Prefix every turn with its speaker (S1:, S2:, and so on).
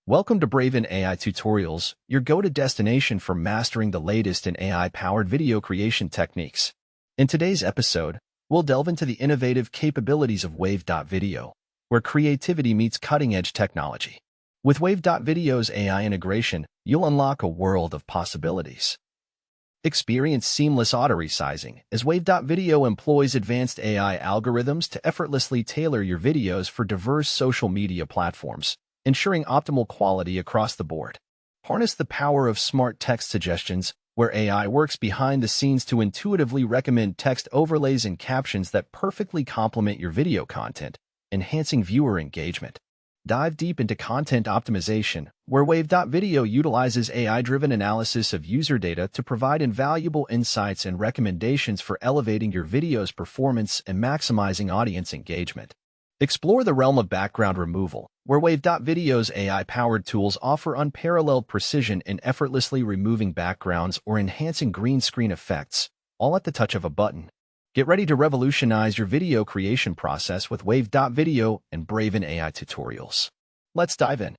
S1: Welcome to Braven AI Tutorials, your go-to destination for mastering the latest in AI-powered video creation techniques. In today's episode, we'll delve into the innovative capabilities of Wave.video, where creativity meets cutting-edge technology. With Wave.video's AI integration, you'll unlock a world of possibilities. Experience seamless auto-resizing, as Wave.video employs advanced AI algorithms to effortlessly tailor your videos for diverse social media platforms, ensuring optimal quality across the board. Harness the power of smart text suggestions, where AI works behind the scenes to intuitively recommend text overlays and captions that perfectly complement your video content, enhancing viewer engagement. Dive deep into content optimization, where Wave.video utilizes AI-driven analysis of user data to provide invaluable insights and recommendations for elevating your video's performance and maximizing audience engagement. Explore the realm of background removal, where Wave.video's AI-powered tools offer unparalleled precision in effortlessly removing backgrounds or enhancing green screen effects, all at the touch of a button. Get ready to revolutionize your video creation process with Wave.video and Braven AI Tutorials. Let's dive in.